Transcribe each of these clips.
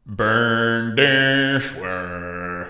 Burn this way.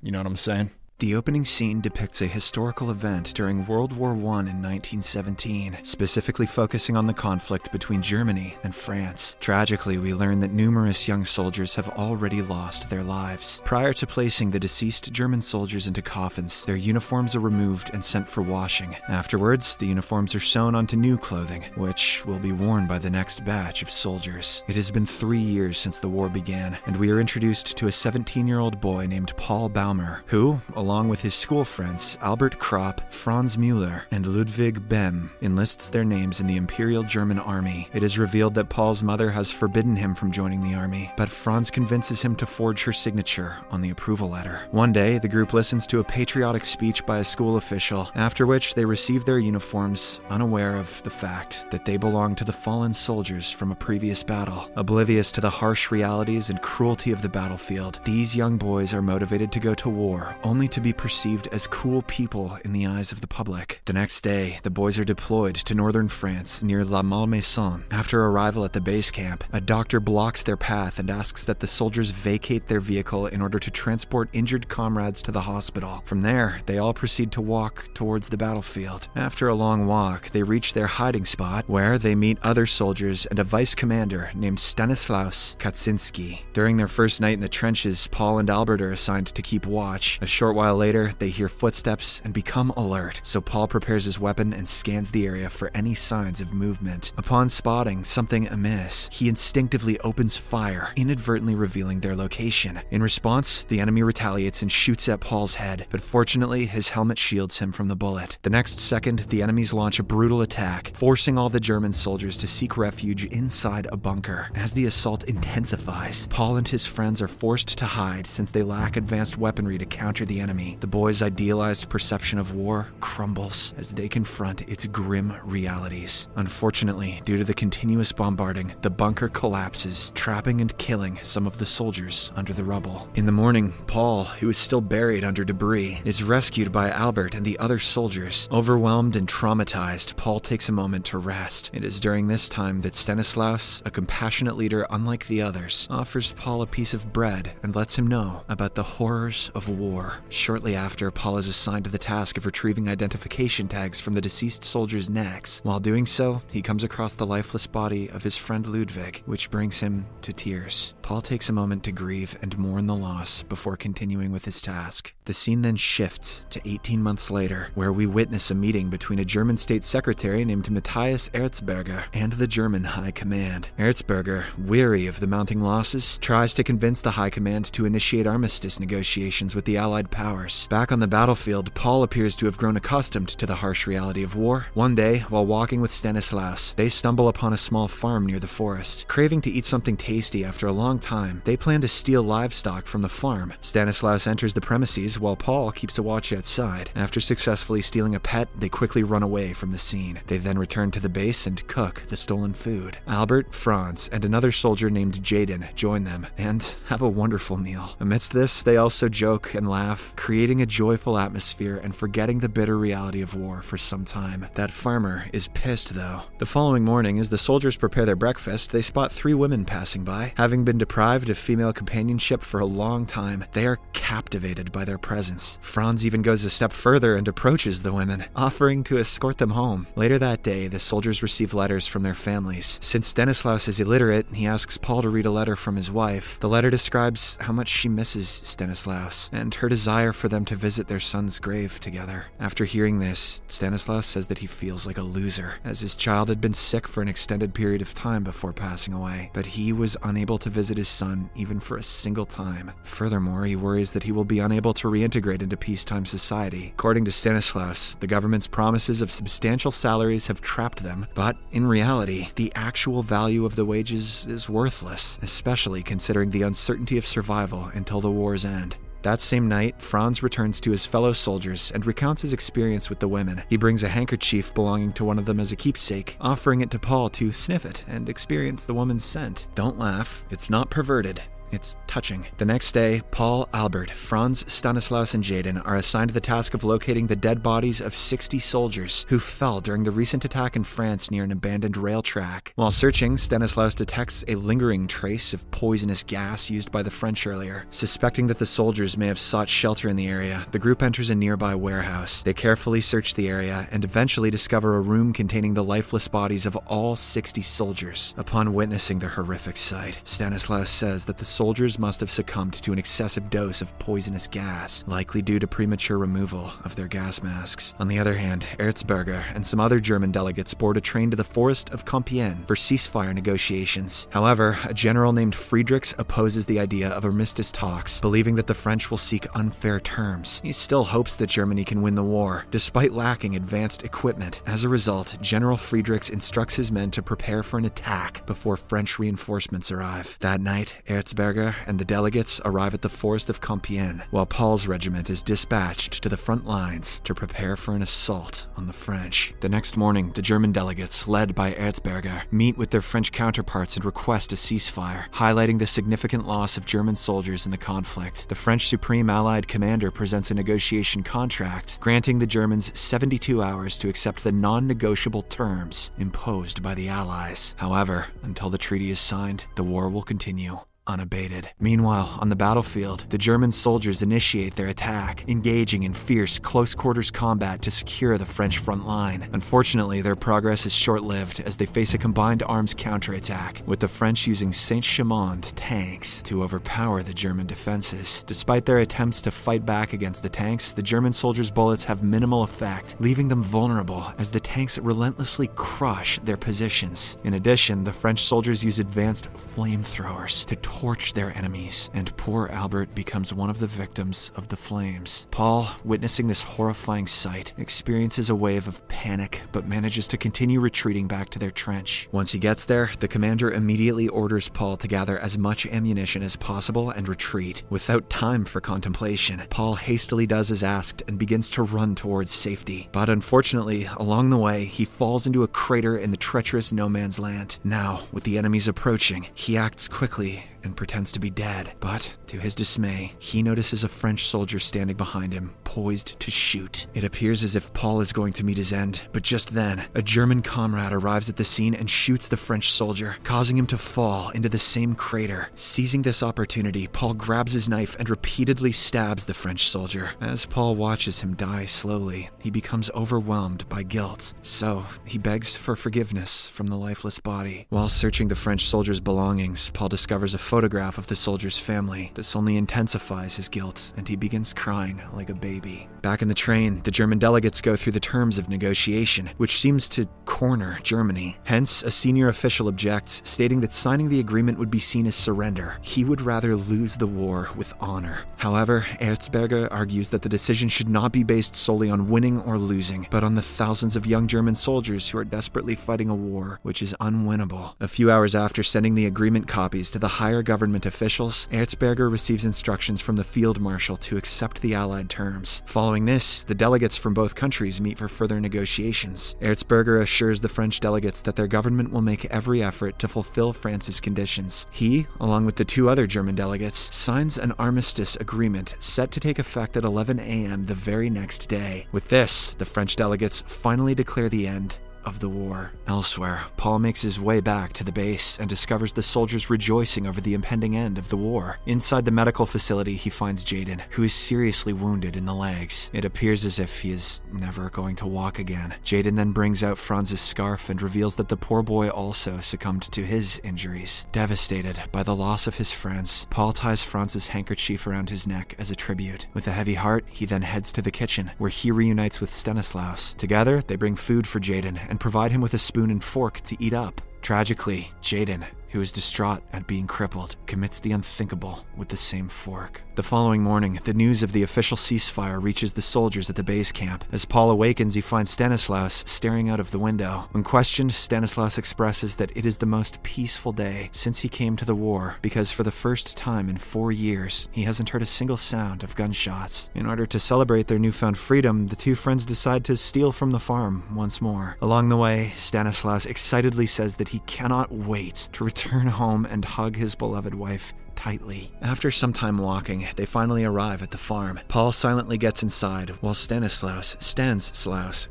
You know what I'm saying? The opening scene depicts a historical event during World War I in 1917, specifically focusing on the conflict between Germany and France. Tragically, we learn that numerous young soldiers have already lost their lives. Prior to placing the deceased German soldiers into coffins, their uniforms are removed and sent for washing. Afterwards, the uniforms are sewn onto new clothing, which will be worn by the next batch of soldiers. It has been 3 years since the war began, and we are introduced to a 17-year-old boy named Paul Baumer, who, along with his school friends Albert Kropp, Franz Müller, and Ludwig Bem, enlists their names in the Imperial German Army. It is revealed that Paul's mother has forbidden him from joining the army, but Franz convinces him to forge her signature on the approval letter. One day, the group listens to a patriotic speech by a school official, after which they receive their uniforms, unaware of the fact that they belong to the fallen soldiers from a previous battle. Oblivious to the harsh realities and cruelty of the battlefield, these young boys are motivated to go to war, only to be perceived as cool people in the eyes of the public. The next day, the boys are deployed to northern France near La Malmaison. After arrival at the base camp, a doctor blocks their path and asks that the soldiers vacate their vehicle in order to transport injured comrades to the hospital. From there, they all proceed to walk towards the battlefield. After a long walk, they reach their hiding spot, where they meet other soldiers and a vice commander named Stanislaus Kaczynski. During their first night in the trenches, Paul and Albert are assigned to keep watch. A short while later, they hear footsteps and become alert, so Paul prepares his weapon and scans the area for any signs of movement. Upon spotting something amiss, he instinctively opens fire, inadvertently revealing their location. In response, the enemy retaliates and shoots at Paul's head, but fortunately, his helmet shields him from the bullet. The next second, the enemies launch a brutal attack, forcing all the German soldiers to seek refuge inside a bunker. As the assault intensifies, Paul and his friends are forced to hide since they lack advanced weaponry to counter the enemy. The boys' idealized perception of war crumbles as they confront its grim realities. Unfortunately, due to the continuous bombarding, the bunker collapses, trapping and killing some of the soldiers under the rubble. In the morning, Paul, who is still buried under debris, is rescued by Albert and the other soldiers. Overwhelmed and traumatized, Paul takes a moment to rest. It is during this time that Stanislaus, a compassionate leader unlike the others, offers Paul a piece of bread and lets him know about the horrors of war. Shortly after, Paul is assigned to the task of retrieving identification tags from the deceased soldiers' necks. While doing so, he comes across the lifeless body of his friend Ludwig, which brings him to tears. Paul takes a moment to grieve and mourn the loss before continuing with his task. The scene then shifts to 18 months later, where we witness a meeting between a German state secretary named Matthias Erzberger and the German High Command. Erzberger, weary of the mounting losses, tries to convince the High Command to initiate armistice negotiations with the Allied powers. Back on the battlefield, Paul appears to have grown accustomed to the harsh reality of war. One day, while walking with Stanislaus, they stumble upon a small farm near the forest. Craving to eat something tasty after a long time, they plan to steal livestock from the farm. Stanislaus enters the premises while Paul keeps a watch outside. After successfully stealing a pet, they quickly run away from the scene. They then return to the base and cook the stolen food. Albert, Franz, and another soldier named Jaden join them and have a wonderful meal. Amidst this, they also joke and laugh, creating a joyful atmosphere and forgetting the bitter reality of war for some time. That farmer is pissed, though. The following morning, as the soldiers prepare their breakfast, they spot 3 women passing by. Having been deprived of female companionship for a long time, they are captivated by their presence. Franz even goes a step further and approaches the women, offering to escort them home. Later that day, the soldiers receive letters from their families. Since Stanislaus is illiterate, he asks Paul to read a letter from his wife. The letter describes how much she misses Stanislaus and her desire for them to visit their son's grave together. After hearing this, Stanislaus says that he feels like a loser, as his child had been sick for an extended period of time before passing away, but he was unable to visit his son even for a single time. Furthermore, he worries that he will be unable to reintegrate into peacetime society. According to Stanislaus, the government's promises of substantial salaries have trapped them, but in reality, the actual value of the wages is worthless, especially considering the uncertainty of survival until the war's end. That same night, Franz returns to his fellow soldiers and recounts his experience with the women. He brings a handkerchief belonging to one of them as a keepsake, offering it to Paul to sniff it and experience the woman's scent. Don't laugh, it's not perverted. It's touching. The next day, Paul, Albert, Franz, Stanislaus, and Jaden are assigned the task of locating the dead bodies of 60 soldiers who fell during the recent attack in France near an abandoned rail track. While searching, Stanislaus detects a lingering trace of poisonous gas used by the French earlier. Suspecting that the soldiers may have sought shelter in the area, the group enters a nearby warehouse. They carefully search the area and eventually discover a room containing the lifeless bodies of all 60 soldiers. Upon witnessing the horrific sight, Stanislaus says that the soldiers must have succumbed to an excessive dose of poisonous gas, likely due to premature removal of their gas masks. On the other hand, Erzberger and some other German delegates board a train to the forest of Compiègne for ceasefire negotiations. However, a general named Friedrichs opposes the idea of armistice talks, believing that the French will seek unfair terms. He still hopes that Germany can win the war, despite lacking advanced equipment. As a result, General Friedrichs instructs his men to prepare for an attack before French reinforcements arrive. That night, Erzberger and the delegates arrive at the forest of Compiègne, while Paul's regiment is dispatched to the front lines to prepare for an assault on the French. The next morning, the German delegates, led by Erzberger, meet with their French counterparts and request a ceasefire, highlighting the significant loss of German soldiers in the conflict. The French Supreme Allied Commander presents a negotiation contract, granting the Germans 72 hours to accept the non-negotiable terms imposed by the Allies. However, until the treaty is signed, the war will continue unabated. Meanwhile, on the battlefield, the German soldiers initiate their attack, engaging in fierce, close-quarters combat to secure the French front line. Unfortunately, their progress is short-lived as they face a combined arms counterattack, with the French using Saint-Chamond tanks to overpower the German defenses. Despite their attempts to fight back against the tanks, the German soldiers' bullets have minimal effect, leaving them vulnerable as the tanks relentlessly crush their positions. In addition, the French soldiers use advanced flamethrowers to torch their enemies, and poor Albert becomes one of the victims of the flames. Paul, witnessing this horrifying sight, experiences a wave of panic but manages to continue retreating back to their trench. Once he gets there, the commander immediately orders Paul to gather as much ammunition as possible and retreat. Without time for contemplation, Paul hastily does as asked and begins to run towards safety. But unfortunately, along the way, he falls into a crater in the treacherous no man's land. Now, with the enemies approaching, he acts quickly and pretends to be dead, but to his dismay, he notices a French soldier standing behind him, poised to shoot. It appears as if Paul is going to meet his end, but just then, a German comrade arrives at the scene and shoots the French soldier, causing him to fall into the same crater. Seizing this opportunity, Paul grabs his knife and repeatedly stabs the French soldier. As Paul watches him die slowly, he becomes overwhelmed by guilt, so he begs for forgiveness from the lifeless body. While searching the French soldier's belongings, Paul discovers a photograph of the soldier's family. This only intensifies his guilt, and he begins crying like a baby. Back in the train, the German delegates go through the terms of negotiation, which seems to corner Germany. Hence, a senior official objects, stating that signing the agreement would be seen as surrender. He would rather lose the war with honor. However, Erzberger argues that the decision should not be based solely on winning or losing, but on the thousands of young German soldiers who are desperately fighting a war which is unwinnable. A few hours after sending the agreement copies to the higher government officials, Erzberger receives instructions from the field marshal to accept the Allied terms. Following this, the delegates from both countries meet for further negotiations. Erzberger assures the French delegates that their government will make every effort to fulfill France's conditions. He, along with the two other German delegates, signs an armistice agreement set to take effect at 11 a.m. the very next day. With this, the French delegates finally declare the end of the war. Elsewhere, Paul makes his way back to the base and discovers the soldiers rejoicing over the impending end of the war. Inside the medical facility, he finds Jaden, who is seriously wounded in the legs. It appears as if he is never going to walk again. Jaden then brings out Franz's scarf and reveals that the poor boy also succumbed to his injuries. Devastated by the loss of his friends, Paul ties Franz's handkerchief around his neck as a tribute. With a heavy heart, he then heads to the kitchen, where he reunites with Stanislaus. Together, they bring food for Jaden and provide him with a spoon and fork to eat up. Tragically, Jaden, who is distraught at being crippled, commits the unthinkable with the same fork. The following morning, the news of the official ceasefire reaches the soldiers at the base camp. As Paul awakens, he finds Stanislaus staring out of the window. When questioned, Stanislaus expresses that it is the most peaceful day since he came to the war, because for the first time in 4 years, he hasn't heard a single sound of gunshots. In order to celebrate their newfound freedom, the two friends decide to steal from the farm once more. Along the way, Stanislaus excitedly says that he cannot wait to return home and hug his beloved wife, tightly. After some time walking, they finally arrive at the farm. Paul silently gets inside while Stanislaus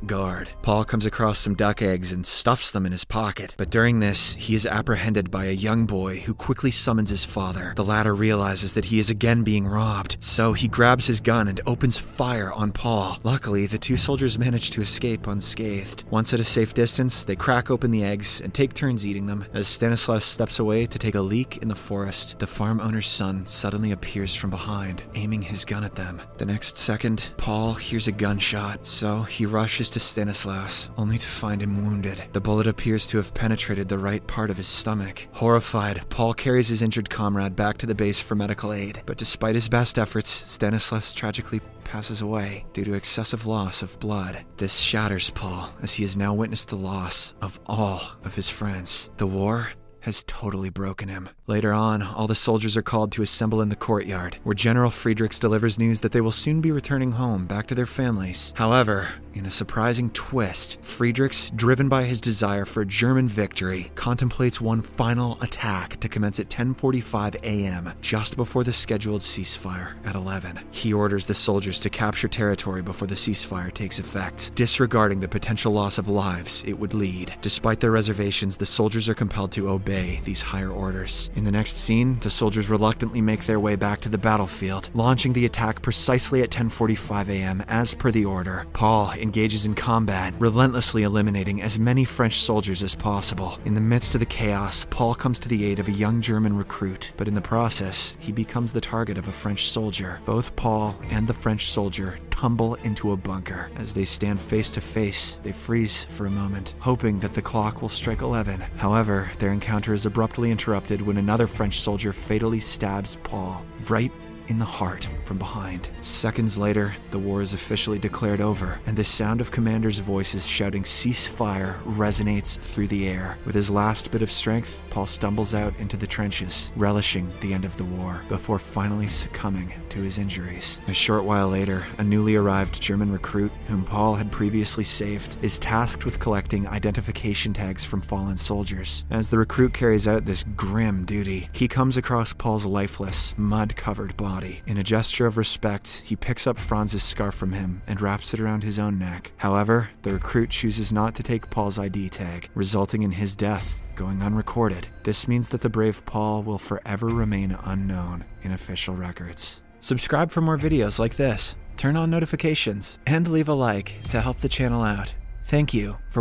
guard. Paul comes across some duck eggs and stuffs them in his pocket, but during this, he is apprehended by a young boy who quickly summons his father. The latter realizes that he is again being robbed, so he grabs his gun and opens fire on Paul. Luckily, the two soldiers manage to escape unscathed. Once at a safe distance, they crack open the eggs and take turns eating them. As Stanislaus steps away to take a leak in the forest, the farm owner's son suddenly appears from behind, aiming his gun at them. The next second, Paul hears a gunshot, so he rushes to Stanislaus, only to find him wounded. The bullet appears to have penetrated the right part of his stomach. Horrified, Paul carries his injured comrade back to the base for medical aid, but despite his best efforts, Stanislaus tragically passes away due to excessive loss of blood. This shatters Paul, as he has now witnessed the loss of all of his friends. The war has totally broken him. Later on, all the soldiers are called to assemble in the courtyard, where General Friedrichs delivers news that they will soon be returning home, back to their families. However, in a surprising twist, Friedrichs, driven by his desire for a German victory, contemplates one final attack to commence at 10:45 a.m., just before the scheduled ceasefire at 11. He orders the soldiers to capture territory before the ceasefire takes effect, disregarding the potential loss of lives it would lead. Despite their reservations, the soldiers are compelled to obey these higher orders. In the next scene, the soldiers reluctantly make their way back to the battlefield, launching the attack precisely at 10:45 a.m. as per the order. Paul engages in combat, relentlessly eliminating as many French soldiers as possible. In the midst of the chaos, Paul comes to the aid of a young German recruit, but in the process, he becomes the target of a French soldier. Both Paul and the French soldier tumble into a bunker. As they stand face to face, they freeze for a moment, hoping that the clock will strike 11. However, their encounter is abruptly interrupted when another French soldier fatally stabs Paul right in the heart from behind. Seconds later, the war is officially declared over, and the sound of commanders' voices shouting "ceasefire" resonates through the air. With his last bit of strength, Paul stumbles out into the trenches, relishing the end of the war, before finally succumbing to his injuries. A short while later, a newly arrived German recruit, whom Paul had previously saved, is tasked with collecting identification tags from fallen soldiers. As the recruit carries out this grim duty, he comes across Paul's lifeless, mud-covered body. In a gesture of respect, he picks up Franz's scarf from him and wraps it around his own neck. However, the recruit chooses not to take Paul's ID tag, resulting in his death going unrecorded. This means that the brave Paul will forever remain unknown in official records. Subscribe for more videos like this, turn on notifications, and leave a like to help the channel out. Thank you for